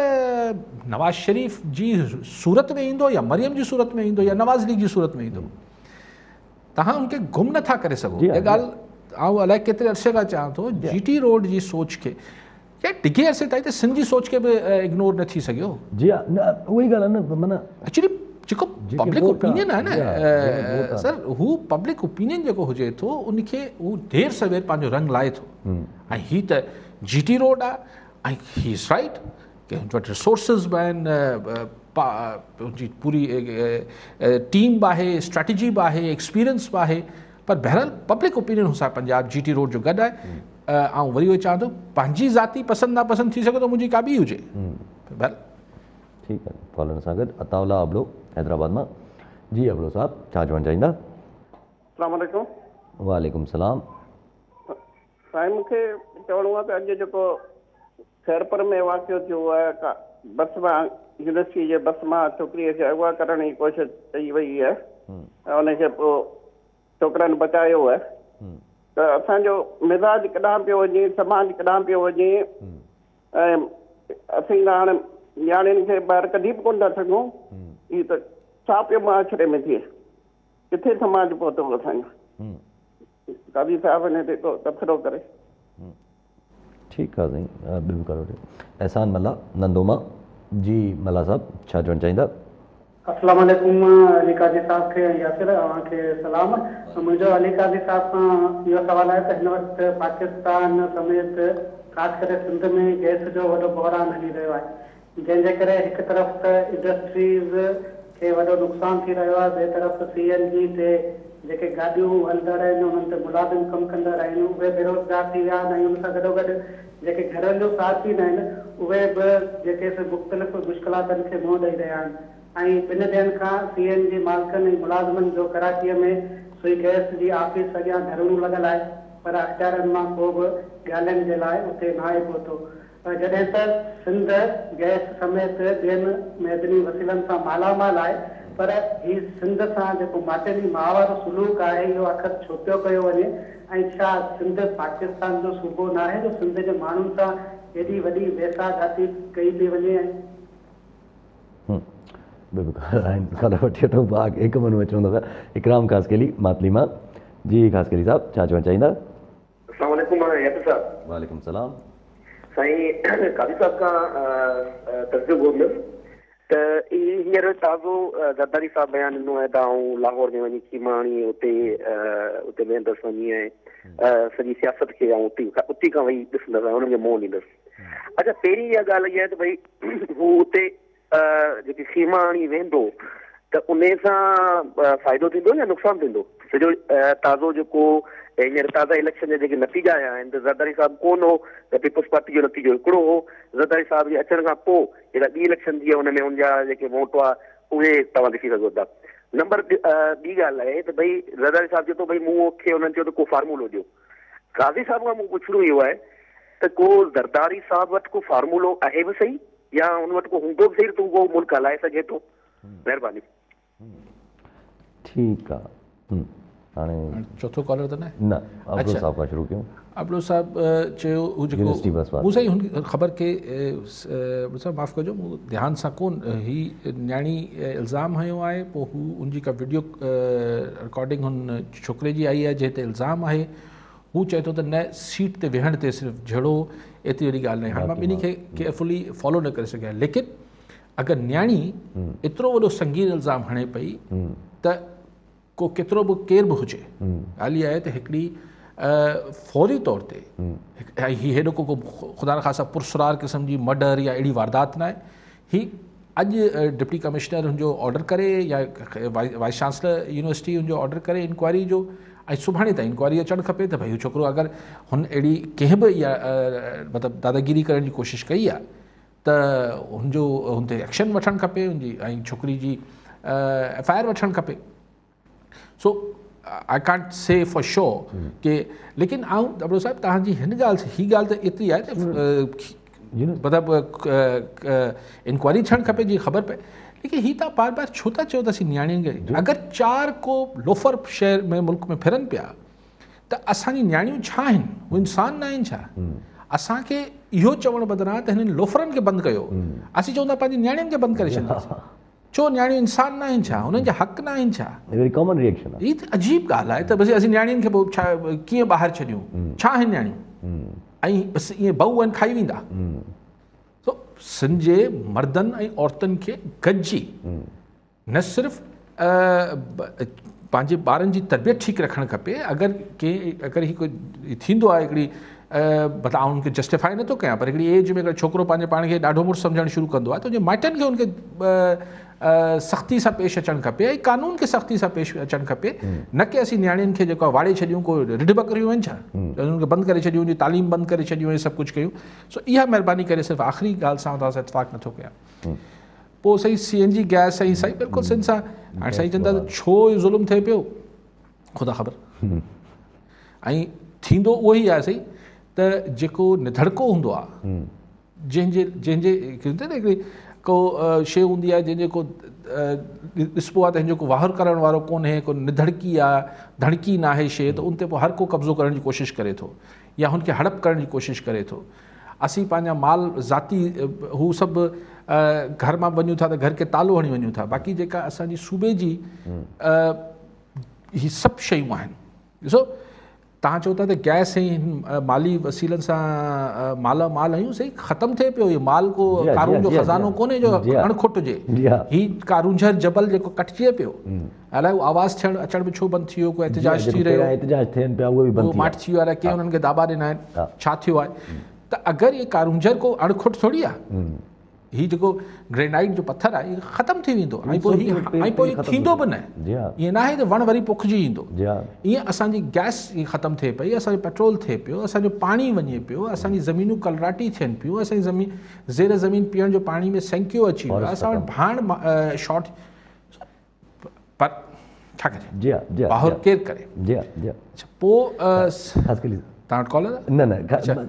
नवाज़ शरीफ़ जी सूरत में ईंदो या मरियम जी सूरत में ईंदो या नवाज़ लीग जी सूरत में ईंदो, तव्हां उनखे गुम नथा करे सघो। इहा ॻाल्हि आउं अलाए केतिरे अरसे खां चवां थो, GT रोड जी सोच खे या डिघे अरसे ताईं त सिंध जी सोच खे बि इग्नोर न थी सघियो। जी हा, न उहा ई ॻाल्हि आहे न, माना एक्चुअली जेको पब्लिक ओपिनियन आहे न सर, हू पब्लिक ओपिनियन जेको हुजे थो उनखे हू देर सवेर पंहिंजो रंग लाए थो, ऐं हीअ त GT रोड आहे ऐं ही इज़ राइट की हुन वटि रिसोर्सिस बि आहिनि, हुनजी पूरी टीम बि आहे, स्ट्रेटजी बि आहे, एक्सपीरियंस बि आहे, पर बहरहाल पब्लिक ओपिनियन हुसां पंजाब GT रोड जो गॾु आहे। ऐं वरी उहो चवां थो पंहिंजी ज़ाती पसंदि नापसंदि थी सघे थो मुंहिंजी का बि हुजे, बहरहाल ठीकु आहे। फॉलोअर सां गॾु अताउल्ला अबलो हैदराबाद मां। जी अबलो साहब, छा चवणु चाहींदा? अस्सलाम वालेकुम। वालेकुम सलाम। साईं मूंखे चवणो आहे त अॼु जेको खैरपुर में वाक़ियो थियो आहे, बस मां यूनिवर्सिटी जे बस मां छोकिरीअ खे अगवा करण जी कोशिशि कई वई आहे ऐं उनखे पोइ छोकिरनि बचायो आहे, त असांजो मिज़ाज कॾां पियो वञे, समाज कॾां पियो वञे, ऐं असीं त हाणे नियाणियुनि खे ॿाहिरि कढी बि कोन था सघूं, हीअ त छा पियो मुआशिरे में थिए, किथे समाज पहुतो असांजो। कादी साहिब हिन ते को तबसरो करे। ठीकु आहे साईं, ॿियो करो। एहसान मल्ला नंदोमा। जी मल्ला साहब, छा चवणु चाहींदा? अस्सलाम वालेकुम अली काज़ी साहब खे यासिर अव्हांखे सलाम। मुंहिंजो अली काज़ी साहब सां इहो सवाल आहे त हिन वक़्तु पाकिस्तान समेत ख़ासि करे सिंध में गैस जो वॾो बहिरान हली रहियो आहे, जंहिंजे करे हिकु तरफ़ त इंडस्ट्रीज़ खे वॾो नुक़सानु थी रहियो आहे, ॿिए तरफ़ CNG ते जेके गाॾियूं हलंदड़ आहिनि उन्हनि ते मुलाज़िम कमु कंदड़ आहिनि उहे बेरोज़गार थी विया आहिनि, ऐं उन सां गॾोगॾु जेके घरनि जो साथीन आहिनि उहे बि जेके मुख़्तलिफ़ मुश्किलातनि खे मुंहुं ॾेई रहिया आहिनि। ऐं 2 ॾींहंनि खां CNG मालिकनि ऐं मुलाज़िमनि जो कराचीअ में सुई गैस जी ऑफिस अॻियां धरणो लॻल आहे, पर अख़्तियारनि मां को बि ॻाल्हाइण जे लाइ उते न आहे पहुतो। जॾहिं त सिंध गैस समेत ॿियनि मैदनी वसीलनि सां मालामाल आहे, पर ही सिंध सां जेको माटनी मावर सुलूक आहे इहो आख़िर छो पियो कयो वञे, ऐं छा सिंध पाकिस्तान जो सूबो न आहे जो सिंध जे माण्हुनि सां एॾी वॾी वेसाघाती कई थी वञे? बिल्कुलु वठी वठूं था हिकु मनु अचूं था इकराम ख़ासकेली मातली मां। जी ख़ासकेली साहब छा चवणु चाहींदा? अस्सलाम वालेकुम यासिर साहब। वालेकुम सलाम साईं, कादी साहब खां तर्जुमो हुयुमि त हींअर ताज़ो ज़रदारी साहब बयानु ॾिनो आहे त आउं लाहौर में वञी खीमाणी उते वेंदुसि वञी ऐं सॼी सियासत खे ऐं उती खां वेही ॾिसंदसि ऐं हुननि खे मोह ॾींदुसि। अच्छा, पहिरीं इहा ॻाल्हि इहा आहे त भई हू उते जेकी खीमाणी वेंदो त उन सां फ़ाइदो थींदो या नुक़सानु थींदो? सॼो ताज़ो जेको हींअर ताज़ा इलेक्शन जा जेके नतीजा आया आहिनि त ज़रदारी साहब कोन हो त पीपल्स पार्टी जो नतीजो हिकिड़ो हो। ज़रदारी साहब जे अचण खां पोइ जेका ॿी इलेक्शन थी आहे हुन में हुनजा जेके वोट हुआ उहे तव्हां ॾिसी सघो था। नंबर ॿी ॻाल्हि आहे त भई ज़रदारी साहब चए थो भई मूंखे हुननि चयो त को फार्मूलो ॾियो। काज़ी साहब खां मूं पुछणो इहो आहे त को ज़रदारी साहब वटि को फार्मूलो आहे बि सही या हुन वटि को हूंदो बि सही त उहो मुल्क हलाए सघे थो? महिरबानी। ठीकु आहे। हाणे चौथो कॉलर त न अब्दुल साहब खां शुरू कयूं। अब्दुल साहब चयो हू जेको मूं साईं हुन ख़बर के माफ़ु कजो मूं ध्यान सां कोन ही न्याणी इल्ज़ाम हयो आहे, पोइ हू उनजी का वीडियो रिकॉर्डिंग हुन छोकिरे जी आई आहे जंहिं ते इल्ज़ाम आहे। हू चए थो त न सीट ते वेहण ते सिर्फ़ु जहिड़ो एतिरी वॾी ॻाल्हि न आहे। हाणे मां ॿिन्ही खे केयरफुली फॉलो न करे सघिया, लेकिन अगरि न्याणी एतिरो वॾो संगीन इल्ज़ाम हणे पई त को केतिरो बि केर बि हुजे, ॻाल्हि इहा आहे त हिकिड़ी फौरी तौर ते हीउ हेॾो को ख़ुदा ख़ासा पुरसरार क़िस्म जी मर्डर या अहिड़ी वारदात न आहे। हीउ अॼु डिप्टी कमिश्नर हुनजो ऑर्डर करे या वाइस चांसलर यूनिवर्सिटी हुनजो ऑर्डर करे इंक्वायरी जो, ऐं सुभाणे ताईं इंक्वायरी अचणु खपे त भई हू छोकिरो अगरि हुन अहिड़ी कंहिं बि इहा मतिलबु दादागिरी करण जी कोशिशि कई आहे त हुनजो हुन ते एक्शन वठणु खपे हुनजी, ऐं छोकिरी जी FIR वठणु खपे। So I can't say for sure के, लेकिन आऊं अब्दुल साहब तव्हांजी हिन ॻाल्हि हीअ ॻाल्हि त एतिरी आहे त मतिलबु इंक्वायरी थियणु खपे जीअं ख़बर पए, लेकिन हीअ तव्हां बार बार छो था चओ त असीं न्याणियुनि खे अगरि 4 को लोफर शहर में मुल्क में फिरनि पिया त असांजी न्याणियूं छा आहिनि? हू इंसान न आहिनि छा? असांखे इहो चवणु बदिरां त हिननि लोफरनि खे बंदि कयो, असीं चऊं था पंहिंजी न्याणियुनि खे बंदि करे छॾींदासीं। छो न्याणियूं इंसान न आहिनि छा? हुननि जा हक़ न आहिनि छा? वेरी कॉमन रिएक्शन आहे। हीअ त अजीब ॻाल्हि आहे त बसि असीं न्याणियुनि खे पोइ छा कीअं ॿाहिरि छॾियूं? छा आहिनि न्याणियूं? ऐं बसि ईअं बहू आहिनि खाई वेंदा। सो सिंध जे मर्दनि ऐं औरतुनि खे गॾिजी न सिर्फ़ु पंहिंजे ॿारनि जी तरबियत ठीकु रखणु खपे। अगरि हीउ कोई थींदो आहे हिकिड़ी मतिलबु आउं हुनखे जस्टिफाई नथो कयां, पर हिकिड़ी एज में अगरि छोकिरो पंहिंजे पाण खे ॾाढो मुड़ुसु सम्झणु शुरू कंदो आहे त हुनजे माइटनि खे हुनखे सख़्ती सां पेश अचणु खपे ऐं कानून खे सख़्ती सां पेश अचणु खपे, न की असीं न्याणियुनि खे जेको आहे वाड़े छॾियूं, को रिढ बकरियूं आहिनि छा? उन्हनि खे बंदि करे छॾियूं, उनजी तालीम बंदि करे छॾियूं, सभु कुझु कयूं। सो इहा महिरबानी करे सिर्फ़ु आख़िरी ॻाल्हि सां तव्हां सां इतफ़ाक़ नथो कयां। पोइ सही CNG गैस साईं साईं बिल्कुलु सिंध सां हाणे साईं चवंदा त छो इहो ज़ुल्म थिए पियो ख़ुदा ख़बर, ऐं थींदो उहो ई आहे सही त जेको निधड़को हूंदो आहे जंहिंजे हिकिड़ी को शइ हूंदी आहे जंहिंजे को ॾिसबो आहे त हिनजो को वाहर करण वारो कोन्हे, को निधड़की आहे, धड़की न आहे शइ, त उन ते पोइ हर को कब्ज़ो करण जी कोशिशि करे थो या हुनखे हड़प करण जी कोशिशि करे थो। असीं पंहिंजा माल ज़ाती हू सभु घर मां वञूं था त घर खे तालो हणी वञूं था, बाक़ी जेका असांजी सूबे जी ही सभु शयूं आहिनि। ॾिसो तव्हां चओ था त गैस ऐं माली वसीलनि सां मालामाल आहियूं, सही ख़तमु थिए पियो। इहो माल को कारून जो ख़ज़ानो कोन्हे जो अणखुट हुजे, हीउ कारूंझर जबल जेको कटिजे पियो, अलाए उहो आवाज़ थियणु अचण बि छो बंदि थी वियो, को एहतिजाज थी रहियो, माठ थी वियो आहे, कंहिं उन्हनि खे दाबा ॾिना आहिनि, छा थियो आहे? त अगरि इहे कारूंझर को अणखुट थोरी आहे, ही जेको ग्रेनाइट जो पत्थर आहे ख़तमु थी वेंदो ऐं पोइ थींदो बि न, ईअं न आहे त वण वरी पोखिजी ईंदो। ईअं असांजी गैस ख़तमु थिए पई, असांजो पेट्रोल थिए पियो, असांजो पाणी वञे पियो, असांजी ज़मीनूं कलराटी थियनि पियूं, असांजी ज़ेर ज़मीन पीअण जो पाणी में सेंकियो अची वियो आहे, असां वटि भाण शॉर्ट पर छा करे बाहिरि केरु करे। पोइ तव्हां वटि कॉल आहे? न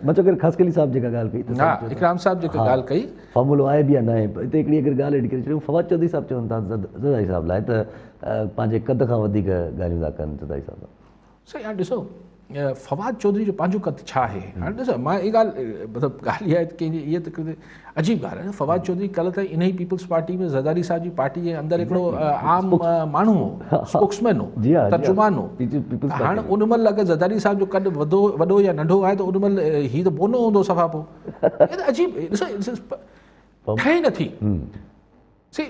मां चयो खसकली साहब जेका ॻाल्हि कई, हा इकराम साहब जेका ॻाल्हि कई फॉर्मूलो आहे बि या न आहे। हिते हिकिड़ी अगरि ॻाल्हि एॾी करे छॾियूं, फवाद चौधरी साहब चवनि था ज़रदारी साहब लाइ त पंहिंजे कद खां वधीक ॻाल्हियूं था कनि ज़रदारी साहब। सही हाणे ॾिसो फवाद चौधरी जो पंहिंजो कद छा आहे। हाणे ॾिसो मां इहा ॻाल्हि मतिलबु ॻाल्हि इहा आहे कंहिंजी इहा त अजीब ॻाल्हि आहे न। फवाद चौधरी कल्ह ताईं इन ई पीपल्स पार्टी में ज़रदारी साहब जी पार्टी जे अंदरि हिकिड़ो आम माण्हू हो, स्पोक्समैन हो, तर्जुमान हो। हाणे उन महिल अगरि ज़रदारी साहब जो कद वॾो या नंढो आहे त उन महिल हीउ त बोनो हूंदो सफ़ा पोइ। अजीब ॾिसो ठहे नथी। सी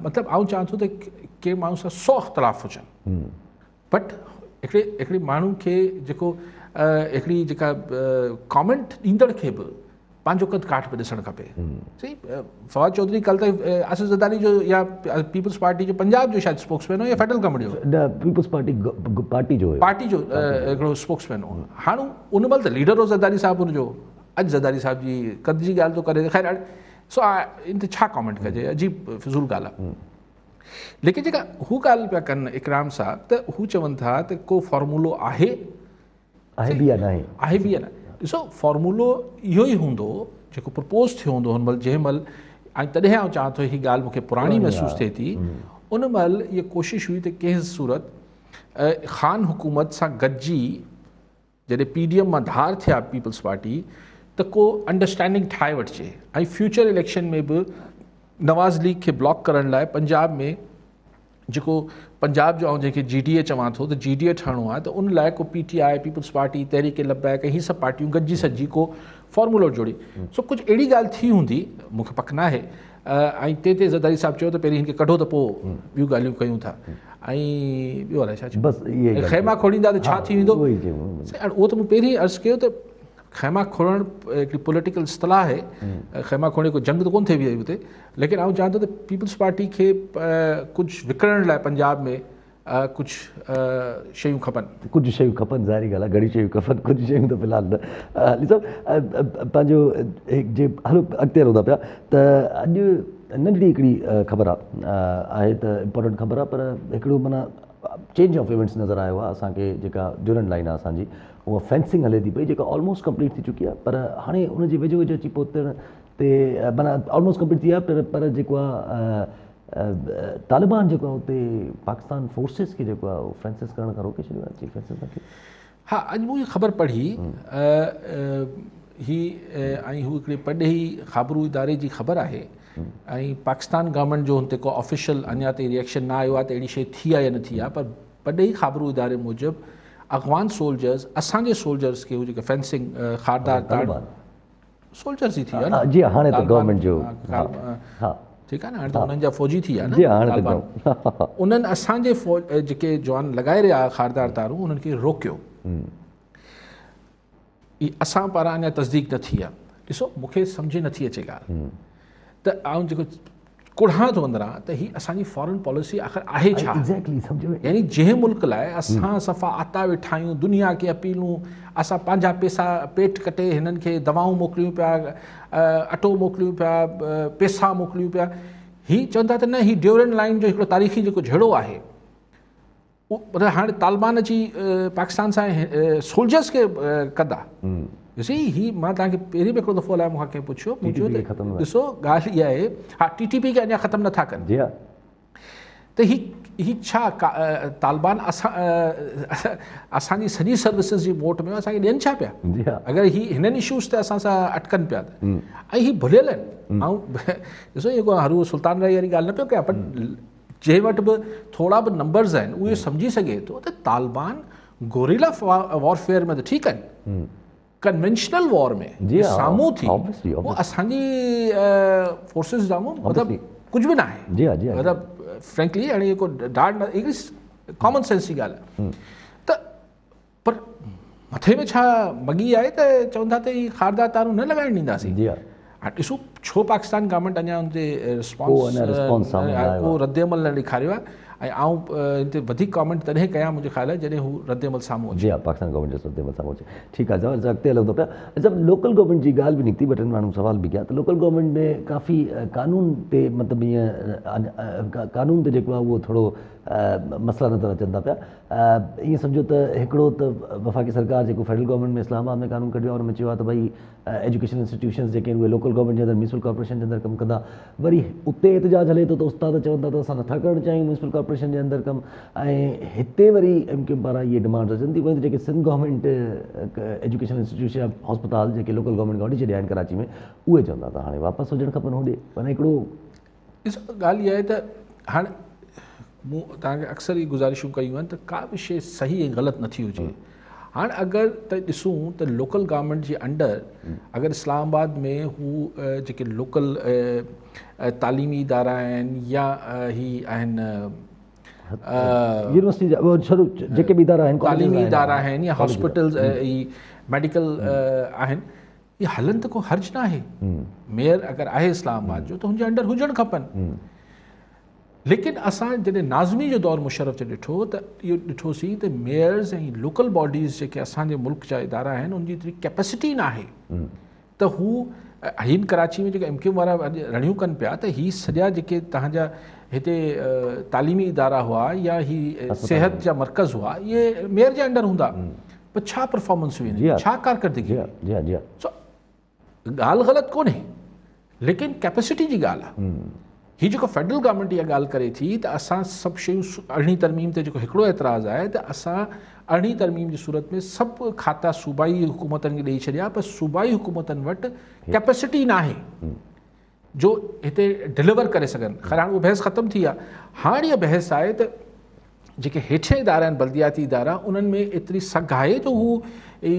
मतिलबु आउं चाहियां थो त के माण्हू सां 100 इख़्तिलाफ़ हुजनि, बट हिकिड़े माण्हू खे जेको हिकिड़ी जेका कॉमेंट ॾींदड़ खे बि पंहिंजो कद काठ पे ॾिसणु खपे। सही फवाद चौधरी कल्ह ताईं आसिफ ज़रदारी जो या पीपल्स पार्टी जो पंजाब जो शायदि स्पोक्समैन हो या फेडरल कंपनी हो, पीपल्स पार्टी जो हिकिड़ो स्पोक्समैन हो। हाणे उन महिल त लीडर हो ज़रदारी साहब हुनजो। अॼु ज़रदारी साहब जी कद जी ॻाल्हि थो करे, ख़ैर सो इन ते छा कॉमेंट कजे, अजीब फिज़ूल ॻाल्हि आहे। लेकिन जेका हू ॻाल्हि पिया कनि इकराम साहब, त हू चवनि था त को फॉर्मूलो आहे बि या न आहे बि या न। ॾिसो फॉर्मूलो इहो ई हूंदो जेको प्रपोज़ थियो हूंदो हुन महिल जंहिं महिल, ऐं तॾहिं आउं चाहियां थो हीअ ॻाल्हि मूंखे पुराणी महसूसु थिए थी। उन महिल इहा कोशिशि हुई त कंहिं सूरत ख़ान हुकूमत सां गॾिजी जॾहिं PDM मां धार थिया पीपल्स पार्टी, त को अंडरस्टैंडिंग ठाहे वठिजे ऐं फ्यूचर इलेक्शन में बि नवाज़ लीग खे ब्लॉक करण लाइ पंजाब में जेको पंजाब जो जंहिंखे GDA चवां थो त GDA ठहणो आहे, त उन लाइ को PTI पीपल्स पार्टी तहरीक लबैक हीअ सभु पार्टियूं गॾिजी सॼी को फॉर्मूलो जोड़ी। सो कुझु अहिड़ी ॻाल्हि थी हूंदी, मूंखे पक न आहे। ऐं ते ज़रदारी साहब चयो त पहिरीं हिनखे कढो त पोइ ॿियूं ॻाल्हियूं कयूं था। ऐं ॿियो अलाए छा चयो, ख़ैमा खोड़ींदा त छा थी वेंदो। उहो त मूं पहिरीं अर्ज़ु कयो त ख़ैमा खोड़णु हिकिड़ी पॉलिटिकल इस्तलाह आहे, ख़ैमा खोड़े को जंग त कोन थिए हुते। लेकिन आउं चाहियां थो त पीपल्स पार्टी खे कुझु विकिणण लाइ पंजाब में कुझु शयूं खपनि, ज़ाहिरी ॻाल्हि आहे, घणी शयूं खपनि, कुझु शयूं त फ़िलहाल न। ॾिसो पंहिंजो जे हलो अॻिते हलूं था पिया त अॼु नंढड़ी हिकिड़ी ख़बर आहे त इम्पोर्टेंट ख़बर आहे, पर हिकिड़ो माना चेंज ऑफ इवेंट्स नज़र आयो आहे असांखे। जेका जुड़न लाइन आहे असांजी उहा फेंसिंग हले थी पई, जेका ऑलमोस्ट कंप्लीट थी चुकी आहे, पर हाणे उनजे वेझो वेझो अची पहुचण ते माना ऑलमोस्ट कंप्लीट थी आहे, पर जेको आहे तालिबान जेको आहे उते पाकिस्तान फोर्सिस खे जेको आहे फ्रेंसिस करण खां रोके छॾियो आहे, चीफ फ्रेंसिस खे। हा अॼु मूं इहा ख़बर पढ़ी ही, ऐं हू हिकिड़े पढ़ी ख़बरू इदारे जी ख़बर आहे। ऐं पाकिस्तान गवर्नमेंट जो हुन ते को ऑफिशियल अञा ताईं रिएक्शन न आयो आहे त अहिड़ी शइ थी आहे या न थी आहे, पर पढ़ी ख़बरू इदारे मूजिबि अफ़गान सोल्जर्स असांजे सोल्जर्स खे हू जेके फेंसिंग खारदार सोल्जर्स ई थी विया न। जी हाणे त गवर्नमेंट जो ठीकु आहे न, हाणे त उन्हनि जा फ़ौजी थी विया न। उन्हनि असांजे जेके जवान लॻाए रहिया खारदार तारूं उन्हनि खे रोकियो। असां पारां अञा तस्दीक न थी आहे। ॾिसो मूंखे सम्झ नथी अचे ॻाल्हि त आउं जेको कुड़ां थो अंदरां त हीअ असांजी फॉरेन पॉलिसी आख़िर आहे छा। यानी जंहिं मुल्क लाइ असां सफ़ा आता वेठा आहियूं, दुनिया खे अपीलूं, असां पंहिंजा पैसा पेट कटे हिननि खे दवाऊं मोकिलियूं पिया, अटो मोकिलियूं पिया, पैसा मोकिलियूं पिया, हीअ चवनि था त न हीअ ड्यूरन लाइन जो हिकिड़ो तारीख़ी जेको झेड़ो आहे। पर हाणे तालिबान अची पाकिस्तान सां सोल्जर्स खे कंदा। ॾिसी ही मां तव्हांखे पहिरीं बि हिकिड़ो दफ़ो अलाए मूंखां कंहिं पुछियो, ॾिसो ॻाल्हि इहा आहे, हा TTP खे अञा ख़तमु नथा कनि त ही छा तालिबान असांजी सॼी सर्विसिस जी मोट में असांखे ॾियनि छा पिया। अगरि हिननि इशूज़ ते असां सां अटकनि पिया त ऐं ही भुलियल आहिनि। ऐं ॾिसो इहो हरू सुल्तान राई वारी ॻाल्हि न पियो कयां, पर जंहिं वटि बि थोरा बि नंबर्स आहिनि उहे सम्झी सघे थो त तालिबान गोरिला वॉरफेयर में त ठीकु आहिनि, कन्वेंशनल वॉर में साम्हूं थी उहो असांजी फोर्सिस साम्हूं मतिलबु कुझु बि न आहे। मतिलबु फ्रेंकली हाणे को डाढ़ न, हिकिड़ी कॉमन सेंस जी ॻाल्हि आहे त, पर मथे में छा मगी आहे त चवनि था त ही खारदार तारूं न लॻाइण ॾींदासीं। हाँ ॾिसो छो पाकिस्तान गवर्नमेंट अञा उन ते को अञा response साम्हूं न आयो को रद्दमल न ॾेखारियो आहे ऐं आऊं हिते वधीक कॉमेंट तॾहिं कयां मुंहिंजे ख़्याल आहे जॾहिं हू रद्दमल साम्हूं अचे। जी हाँ, पाकिस्तान गवर्नमेंट जो रद्दमल साम्हूं अचे। ठीकु आहे, जब अॻिते हलूं था पिया। जब लोकल गवर्नमेंट जी ॻाल्हि बि निकिती, ॿ टिनि माण्हू सवाल बि कया त लोकल गवर्नमेंट में काफ़ी कानून ते मतिलबु ईअं कानून ते जेको आहे उहो थोरो मसइला नज़र अचनि था पिया। ईअं सम्झो त हिकिड़ो त वफ़ाक़ी सरकार जेको फेडरल गवर्नमेंट में इस्लामाबाद में कानून कढियो आहे, हुन में चयो आहे त भई एजुकेशन इंस्टीट्यूशन्स जेके आहिनि उहे लोकल गवर्नमेंट जे अंदरि म्यूनिसिपल कॉर्पोरेशन जे अंदरि कमु कंदा। वरी उते एतिजाज हले थो त उस्ताद चवनि था त असां नथा करणु चाहियूं म्यूनिसिपल कॉर्पोरेशन जे अंदरि कमु, ऐं हिते वरी MQM पारां इहे डिमांड्स अचनि थियूं त जेके सिंध गवर्नमेंट एजुकेशन इंस्टीट्यूशन या हस्पताल जेके लोकल गवर्नमेंट खां वठी छॾिया आहिनि कराची में, उहे चवंदा त हाणे वापसि हुजणु खपनि होॾे। माना हिकिड़ो ॾिसो ॻाल्हि इहा आहे त हाणे मूं तव्हांखे अक्सर ई गुज़ारिशूं कयूं आहिनि त का बि शइ सही ऐं ग़लति नथी हुजे। हाणे अगरि त ॾिसूं त लोकल गवर्नमेंट जे अंडर अगरि इस्लामाबाद में हू जेके लोकल तालीमी इदारा आहिनि या ही आहिनि यूनिवर्सिटी जेके बि इदारा आहिनि, तालीमी इदारा आहिनि या हॉस्पिटल्स मेडिकल आहिनि, इहे हलनि त को हर्ज न आहे। मेयर अगरि आहे इस्लामाबाद जो त हुनजे अंडर हुजणु खपनि। लेकिन असां जॾहिं नाज़मी जो दौर मुशर्रफ जो ॾिठो त इहो ॾिठोसीं त मेयर्स ऐं लोकल बॉडीज़ जेके असांजे मुल्क जा इदारा आहिनि उनजी एतिरी कैपेसिटी न आहे त हू हिन कराची में जेके MQM वारा रड़ियूं कनि पिया त ही सॼा जेके तव्हांजा हिते तालीमी इदारा हुआ या ही सेहत जा मरकज़ हुआ, इहे मेयर जे अंडर हूंदा, पर छा परफॉर्मेंस हुई, छा कारकर्दगी। सो ॻाल्हि ग़लति कोन्हे, लेकिन कैपेसिटी जी ॻाल्हि आहे। ही जेको फेडरल गवर्नमेंट इहा ॻाल्हि करे थी त असां सभु शयूं 18वीं तरमीम ते जेको हिकिड़ो एतिराज़ु आहे त असां 18वीं तरमीम जी सूरत में सभु खाता सूबाई हुकूमतनि खे ॾेई छॾिया, पर सूबाई हुकूमतनि वटि कैपेसिटी न आहे जो हिते डिलीवर करे सघनि। ख़ैर हाणे उहा बहस ख़तमु थी आहे। हाणे इहा बहस आहे त जेके हेठियां इदारा आहिनि बल्दियाती इदारा, उन्हनि में एतिरी सघ आहे जो हू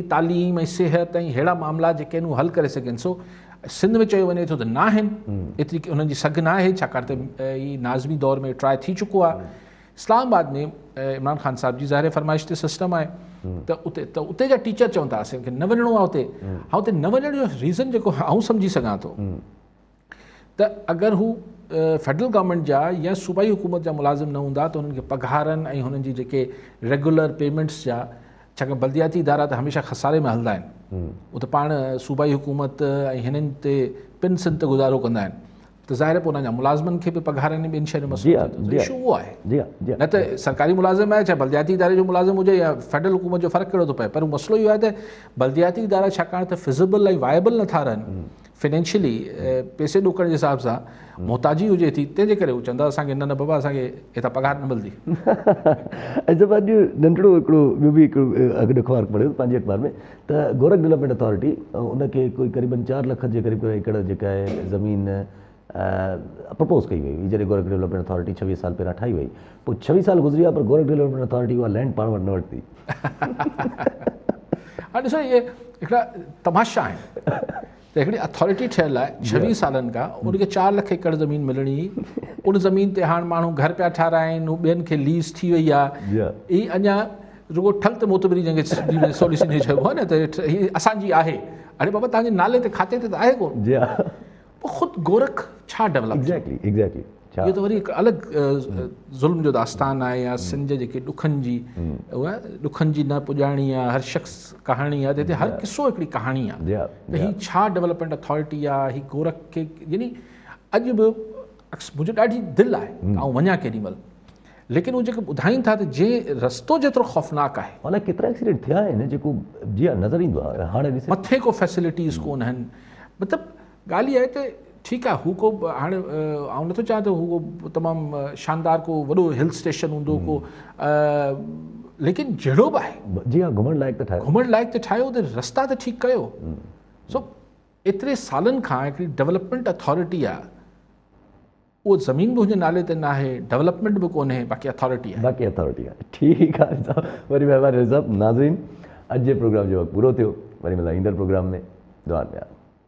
तालीम ऐं सिहत ऐं अहिड़ा मामला जेके आहिनि उहे हल करे सघनि। सो सिंध में चयो वञे थो त न आहिनि, एतिरी उन्हनि जी सघ न आहे, छाकाणि त ही नाज़मी दौर में ट्राए थी चुको आहे। इस्लामाबाद में इमरान ख़ान साहिब जी ज़ाहिर फरमाइश ते सिस्टम आहे त उते जा टीचर चवनि था असांखे न वञिणो आहे उते। हा, उते न वञण जो रीज़न जेको आउं सम्झी सघां थो त अगरि हू फेडरल गवर्नमेंट जा या सूबाई हुकूमत जा मुलाज़िम न हूंदा त उन्हनि खे पघारनि ऐं हुननि जी जेके रेगुलर पेमेंट्स जा, छाकाणि बल्दियाती इदारा त हमेशह खसारे में हलंदा आहिनि, उहो त पाण सूबाई हुकूमत ऐं हिननि ते पिन सिन ते गुज़ारो कंदा आहिनि, त ज़ाहिर पोइ उन्हनि जा मुलाज़िमनि खे बि पघारनि ॿिनि शयुनि में मसइलो इशू उहो आहे। न त सरकारी मुलाज़िम आहे, चाहे बल्दियाती इदारे जो मुलाज़िम हुजे या फेडरल हुकूमत जो फ़र्क़ु कहिड़ो थो पए, पर मसइलो इहो आहे त बल्दियाती इदारा छाकाणि त फिज़िबल ऐं वायबल नथा रहनि फाइनेंशियली, पैसे ॾोकण जे हिसाब सां मोहताजी हुजे थी, तंहिंजे करे हू चवंदा असांखे न बाबा असांखे हितां पघार न मिलंदी। जब अॼु नंढड़ो हिकिड़ो ॿियो बि हिकिड़ो अॻु अख़बार पढ़ियो पंहिंजे अख़बार में त गोरख डेवलपमेंट अथॉरिटी उनखे कोई क़रीबन 4 लाख जे क़रीब एकड़ जेका आहे ज़मीन प्रपोज़ कई वई हुई। जॾहिं गोरख डेवलपमेंट अथॉरिटी 26 साल पहिरां ठाही वई, पोइ 26 साल गुज़री विया, पर गोरख डेवलपमेंट अथॉरिटी उहा लैंड पाण वटि न वरिती। हा ॾिसो, इहे हिकिड़ा तमाशा आहिनि त हिकिड़ी अथॉरिटी ठहियलु आहे 26 सालनि खां, उनखे 4 लाख एकड़ ज़मीन मिलणी, उन ज़मीन ते हाणे माण्हू घर पिया ठाराइनि, हू ॿियनि खे लीज़ थी वई आहे, ई अञा रुगो ठल त मोतबरी जंहिंखे सॉलिसी चइबो आहे न त हीअ असांजी आहे। अरे बाबा तव्हांजे नाले ते खाते ते त आहे कोन, पोइ ख़ुदि गोरख छा डेवलप। एग्ज़ैक्टली इहो त वरी हिकु अलॻि ज़ुल्म जो दास्तान आहे, या सिंध जेके ॾुखनि जी न पुॼाणी आहे, हर शख़्स कहाणी आहे, त हिते हर किसो हिकिड़ी कहाणी आहे। त हीअ छा डेवलपमेंट अथॉरिटी आहे, हीअ गोरख खे, यानी अॼु बि मुंहिंजो ॾाढी दिलि आहे ऐं वञा केॾी महिल, लेकिन उहे जेके ॿुधाइनि था त जंहिं रस्तो जेतिरो ख़ौफ़नाक आहे, अलाए केतिरा एक्सीडेंट थिया आहिनि जेको जी नज़र ईंदो आहे। हाणे मथे को फैसिलिटीज़ कोन आहिनि। मतिलबु ॻाल्हि इहा आहे त ठीकु आहे, हू को हाणे आउं नथो चाहियां त हू को तमामु शानदार को वॾो हिल स्टेशन हूंदो को, लेकिन जहिड़ो बि आहे, जी हा, घुमण लाइक़ु त ठाहियो, त रस्ता त ठीकु कयो। सो एतिरे सालनि खां हिकिड़ी डेवलपमेंट अथॉरिटी आहे, उहो ज़मीन बि हुनजे नाले ते न आहे, डेवलपमेंट बि कोन्हे, बाक़ी अथॉरिटी आहे। ठीकु आहे, वरी महिरबानी साहब। नाज़रीन, अॼु जे प्रोग्राम जो वक़्तु पूरो थियो, वरी मिलां ईंदड़ प्रोग्राम में। दुआ में।